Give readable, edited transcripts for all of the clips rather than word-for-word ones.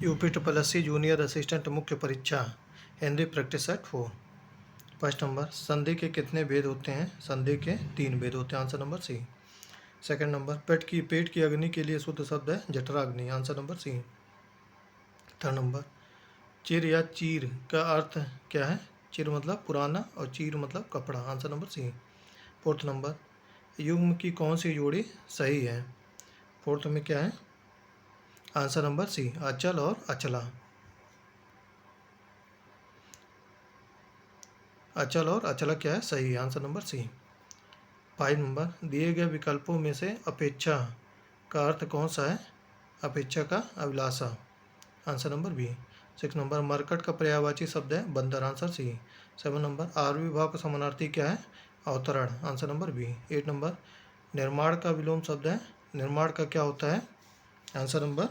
UP SSC junior assistant मुख्य परीक्षा Hindi practice set 4। First number, संधि के कितने भेद होते हैं? संधि के 3 भेद होते हैं, answer number C. Second number, पेट की अग्नि के लिए शुद्ध शब्द है जठराग्नि, answer number C. Third number, चिर या चीर का अर्थ क्या है? चिर मतलब पुराना और चीर मतलब कपड़ा, answer number C. Fourth number, युग्म की कौन सी जोड़ी सही है? फोर्थ में क्या है? आंसर नंबर सी, अचल और अचला। अचल और अचला क्या है? सही, आंसर नंबर सी। 5 नंबर, दिए गए विकल्पों में से अपेक्षा का अर्थ कौन सा है? अपेक्षा का अभिलाषा, आंसर नंबर बी। 6 नंबर, मरकट का पर्यायवाची शब्द है बंदर, आंसर सी। 7 नंबर, आरवी भाव का समानार्थी क्या है? अवतरण, आंसर नंबर बी। 8 नंबर, निर्माण का विलोम शब्द है निर्माण का क्या होता है? आंसर नंबर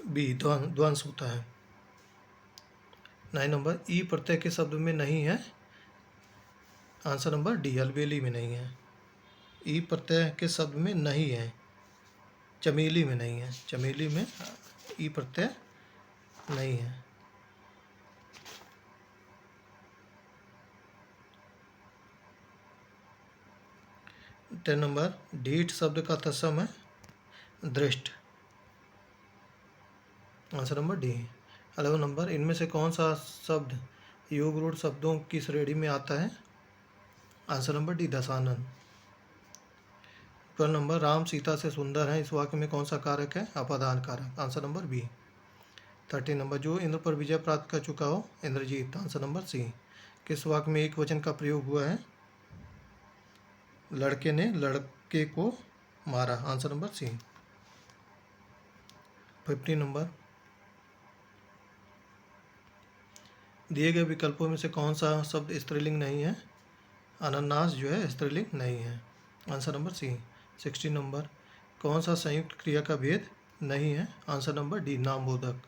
बी, ध्वंस होता है। 9 नंबर, ई प्रत्यय के शब्द में नहीं है, आंसर नंबर डी, अलबेली में नहीं है। ई प्रत्यय के शब्द में नहीं है, चमेली में नहीं है, चमेली में ई प्रत्यय नहीं है। 10 नंबर, ढीठ शब्द का तत्सम है दृष्ट, आंसर नंबर डी। 11 नंबर, इनमें से कौन सा शब्द योग रूढ़ शब्दों की श्रेणी में आता है? Answer number D, Dashanan. 12 number, Ram Sita से सुंदर है, इस वाक्य में कौन सा कारक है? अपादान कारक, आंसर नंबर बी। 13 नंबर, जो इंद्र पर विजय प्राप्त कर चुका हो, इंद्रजीत, आंसर नंबर सी। किस वाक्य में एक वचन का प्रयोग हुआ है? लड़के ने लड़के को मारा, आंसर नंबर सी। 15 नंबर, दिए गए विकल्पों में से कौन सा शब्द स्त्रीलिंग नहीं है? अनानास जो है स्त्रीलिंग नहीं है, आंसर नंबर सी। 16 नंबर, कौन सा संयुक्त क्रिया का भेद नहीं है? आंसर नंबर डी, नामबोधक।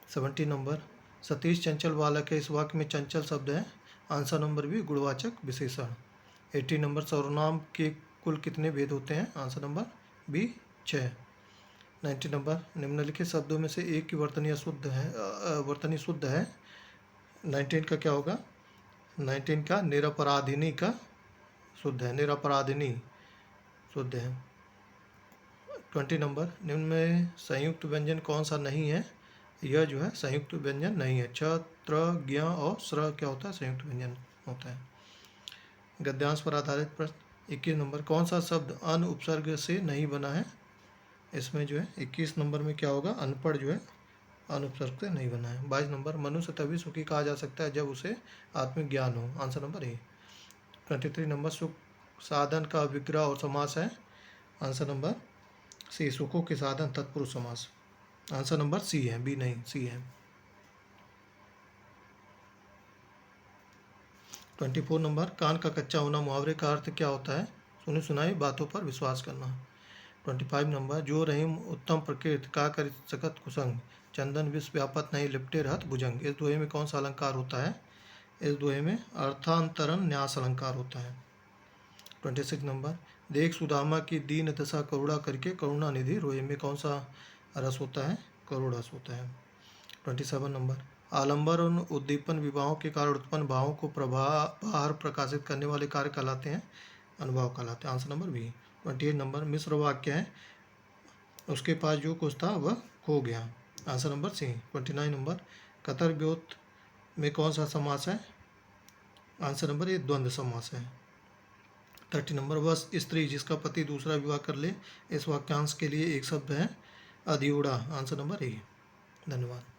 17 नंबर, सतीश चंचल बालक है, इस वाक्य में चंचल शब्द है, आंसर नंबर बी, गुणवाचक विशेषण। 18 नंबर, सर्वनाम के कुल कितने भेद होते हैं? Answer number B, 6। 19 नंबर, निम्नलिखित शब्दों में से एक की वर्तनी शुद्ध है, 19 का क्या होगा? 19 का निरपराधिनी का शुद्ध है, निरपराधिनी शुद्ध है। 20 नंबर, निम्न में संयुक्त व्यंजन कौन सा नहीं है? यह जो है संयुक्त व्यंजन नहीं है, छ, त्र, ज्ञ और स्र क्या होता है? संयुक्त व्यंजन होता है। गद्यांश पर आधारित प्रश्न। 21 नंबर, कौन सा शब्द अन उपसर्ग से नहीं बना है? इसमें जो है 21 नंबर में क्या होगा? अनपढ़ जो है अन उपसर्ग से नहीं बना है। 22 नंबर, मनुष्य तभी सुखी कहा जा सकता है जब उसे आत्मिक ज्ञान हो, आंसर नंबर ए। 23 नंबर, सुख साधन का विग्रह और समास है, आंसर नंबर सी, सुखों के साधन तत्पुरुष समास, आंसर नंबर सी है, बी नहीं, सी है। 24 नंबर, कान का कच्चा होना मुहावरे का अर्थ क्या होता है? सुनी सुनाई बातों पर विश्वास करना। 25 नंबर, जो रहीम उत्तम प्रकृति का कर सकत कुसंग, चंदन विश्व व्यापत नहीं लिपटे रहत भुजंग, इस दोहे में कौन सा अलंकार होता है? इस दोहे में अर्थांतरण न्यास अलंकार होता है। 26 नंबर, देख सुदामा की दीन दशा करुणा करके करुणा निधि, रोए में कौन सा रस होता है? करुण रस होता है। 27 नंबर, आलंबर और उद्दीपन विवाहों के कारण उत्पन्न भावों को बाहर प्रकाशित करने वाले कार्य कहलाते हैं, अनुभव कहलाते हैं, आंसर नंबर बी। 28 नंबर, मिश्र वाक्य है, उसके पास जो कुछ था वह खो गया, आंसर नंबर सी। 29 नंबर, कतर व्योत में कौन सा समास है? आंसर नंबर ए, द्वंद्व समास है। 30 नंबर, वह स्त्री जिसका पति दूसरा विवाह कर ले, इस वाक्यांश के लिए एक शब्द है अधियोड़ा, आंसर नंबर ए। धन्यवाद।